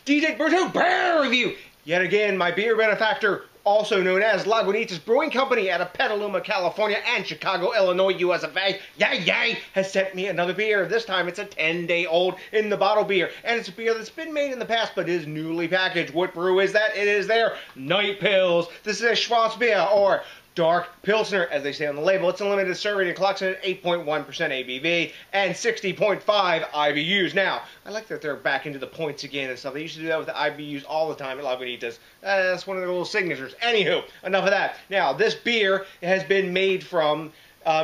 DJs BrewTube beer review. Yet again, my beer benefactor, also known as Lagunitas Brewing Company out of Petaluma, California and Chicago, Illinois, USA, yay, has sent me another beer. This time it's a 10-day-old in the bottle beer. And it's a beer that's been made in the past but is newly packaged. What brew is that? It is their Night Pils. This is a Schwarzbier, or Dark Pilsner, as they say on the label. It's a limited serving and clocks in at 8.1% ABV and 60.5 IBUs. Now, I like that they're back into the points again and stuff. They used to do that with the IBUs all the time at Lagunitas. That's one of their little signatures. Anywho, enough of that. Now, this beer has been made from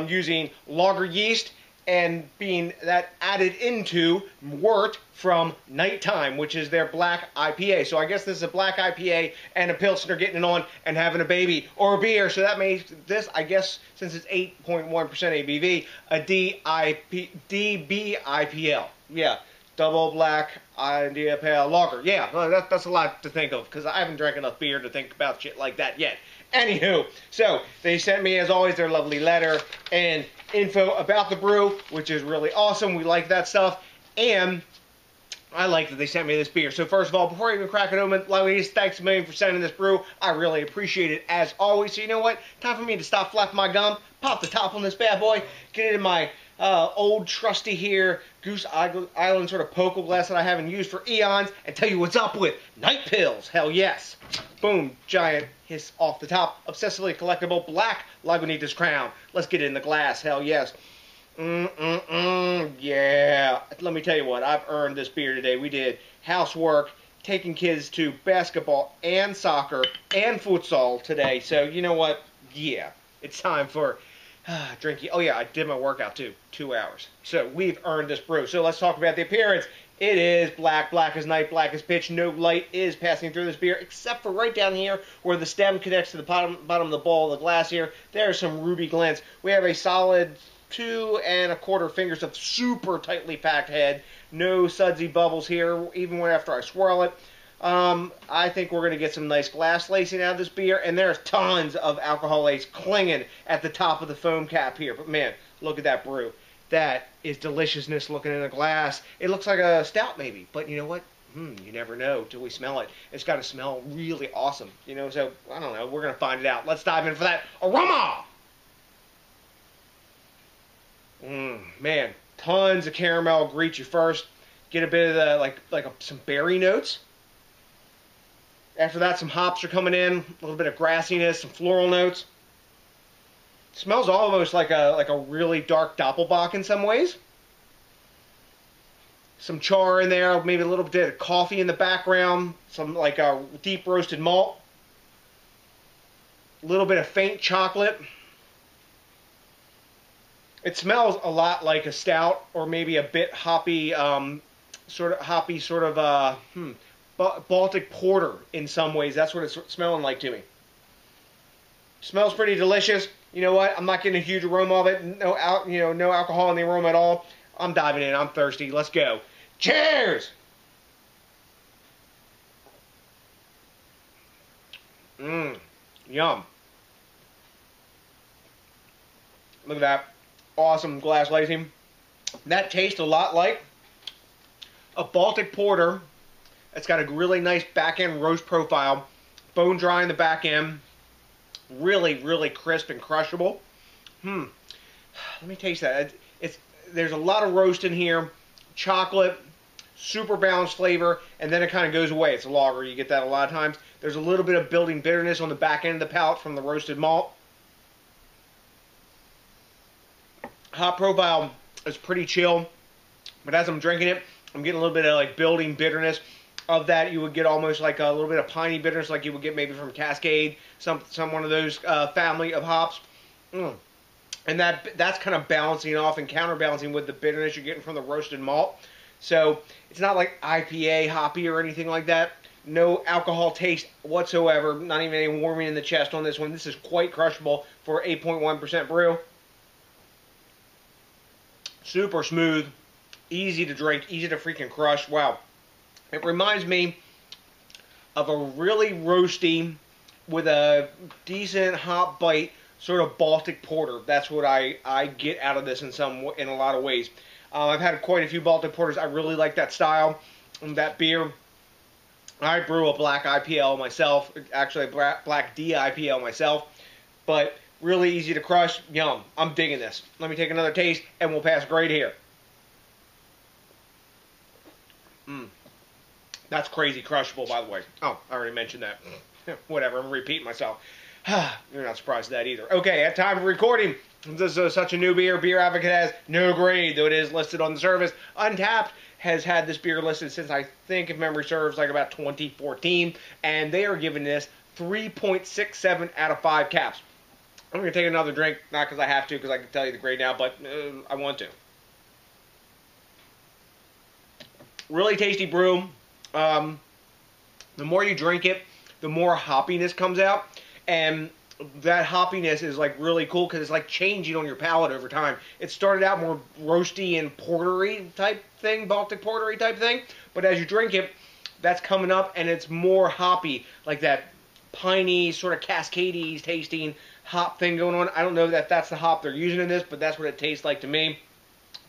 using lager yeast and being that added into wort from Nighttime, which is their black IPA. So I guess this is a black IPA and a Pilsner getting it on and having a baby, or a beer. So that makes this, I guess, since it's 8.1% ABV, a DB IPL. Yeah, double black India Pale Lager. Yeah, well, that's a lot to think of, because I haven't drank enough beer to think about shit like that yet. Anywho, so they sent me, as always, their lovely letter and info about the brew, which is really awesome. We like that stuff, and I like that they sent me this beer. So first of all, before I even crack it open, Lagunitas, thanks a million for sending this brew. I really appreciate it, as always. So you know what? Time for me to stop flapping my gum, pop the top on this bad boy, get it in my old trusty here Goose Island sort of poker glass that I haven't used for eons, and tell you what's up with Night Pils. Hell yes. Boom, giant hiss off the top. Obsessively collectible black Lagunitas crown. Let's get it in the glass. Hell yes. Yeah. Let me tell you what, I've earned this beer today. We did housework, taking kids to basketball and soccer and futsal today. So you know what? Yeah, it's time for drinking. Oh yeah, I did my workout too. 2 hours. So we've earned this brew. So let's talk about the appearance. It is black as night, black as pitch. No light is passing through this beer, except for right down here where the stem connects to the bottom of the bowl of the glass here. There are some ruby glints. We have a solid 2 1/4 fingers of super tightly packed head. No sudsy bubbles here, even after I swirl it. I think we're going to get some nice glass lacing out of this beer, and there's tons of alcohol lace clinging at the top of the foam cap here. But man, look at that brew. That is deliciousness looking in a glass. It looks like a stout maybe, but you know what? You never know till we smell it. It's got to smell really awesome, you know, so I don't know. We're going to find it out. Let's dive in for that aroma. Man, tons of caramel greet you first. Get a bit of the, some berry notes. After that, some hops are coming in, a little bit of grassiness, some floral notes. Smells almost like a really dark Doppelbock in some ways. Some char in there, maybe a little bit of coffee in the background, some like a deep roasted malt. A little bit of faint chocolate. It smells a lot like a stout, or maybe a bit hoppy, Baltic porter in some ways. That's what it's smelling like to me. Smells pretty delicious. You know what? I'm not getting a huge aroma of it. No alcohol in the aroma at all. I'm diving in. I'm thirsty. Let's go. Cheers! Yum. Look at that. Awesome glass lacing. That tastes a lot like a Baltic porter. It's got a really nice back end roast profile. Bone dry in the back end. Really, really crisp and crushable. Let me taste that. There's a lot of roast in here. Chocolate, super balanced flavor, and then it kind of goes away. It's a lager. You get that a lot of times. There's a little bit of building bitterness on the back end of the palate from the roasted malt. Hop profile is pretty chill, but as I'm drinking it, I'm getting a little bit of like building bitterness. Of that, you would get almost like a little bit of piney bitterness, like you would get maybe from Cascade, some one of those family of hops, and that's kind of balancing off and counterbalancing with the bitterness you're getting from the roasted malt. So it's not like IPA hoppy or anything like that. No alcohol taste whatsoever. Not even any warming in the chest on this one. This is quite crushable for 8.1% brew. Super smooth, easy to drink, easy to freaking crush. Wow. It reminds me of a really roasty, with a decent hop bite, sort of Baltic porter. That's what I get out of this in a lot of ways. I've had quite a few Baltic porters. I really like that style and that beer. I brew a black IPL myself, actually a black DIPL myself, but really easy to crush. Yum. I'm digging this. Let me take another taste, and we'll pass grade here. That's crazy crushable, by the way. Oh, I already mentioned that. Whatever, I'm repeating myself. You're not surprised at that either. Okay, at time of recording, this is such a new beer. Beer Advocate has no grade, though it is listed on the service. Untapped has had this beer listed since, I think, if memory serves, like about 2014, and they are giving this 3.67 out of 5 caps. I'm going to take another drink, not because I have to, because I can tell you the grade now, but I want to. Really tasty brew. The more you drink it, the more hoppiness comes out, and that hoppiness is like really cool because it's like changing on your palate over time. It started out more roasty and portery type thing, Baltic portery type thing, but as you drink it, that's coming up and it's more hoppy, like that piney sort of cascadey tasting hop thing going on. I don't know that that's the hop they're using in this, but that's what it tastes like to me.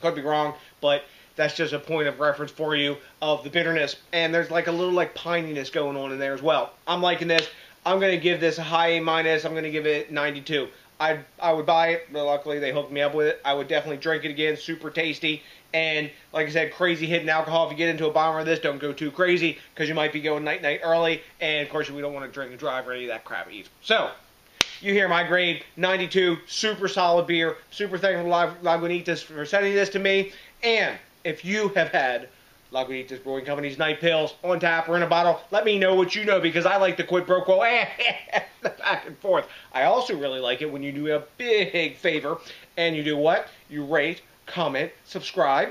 Could be wrong, but that's just a point of reference for you of the bitterness. And there's like a little like pininess going on in there as well. I'm liking this. I'm going to give this a high A-. I'm going to give it 92. I would buy it, but luckily they hooked me up with it. I would definitely drink it again. Super tasty. And like I said, crazy hitting alcohol. If you get into a bomber of this, don't go too crazy because you might be going night-night early. And of course, we don't want to drink and drive or any of that crap either. So, you hear my grade, 92. Super solid beer. Super thankful to Lagunitas for sending this to me. And if you have had Lagunitas Brewing Company's Night Pils on tap or in a bottle, let me know what you know because I like the quid pro quo back and forth. I also really like it when you do a big favor and you do what? You rate, comment, subscribe,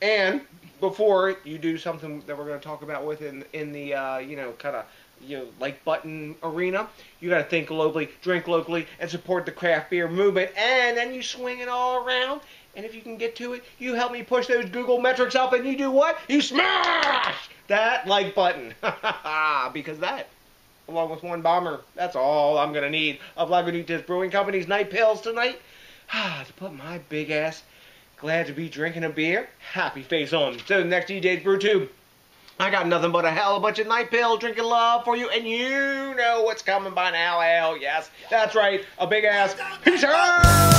and before you do something that we're going to talk about within the kind of like button arena, you got to think locally, drink locally, and support the craft beer movement, and then you swing it all around. And if you can get to it, you help me push those Google metrics up, and you do what? You smash that like button. Because that, along with one bomber, that's all I'm going to need of Lagunitas Brewing Company's Night Pils tonight. To put my big ass, glad to be drinking a beer, happy face on. So the next DJs BrewTube, I got nothing but a hell of a bunch of Night Pils drinking love for you, and you know what's coming by now. Hell yes, that's right, a big ass peace out.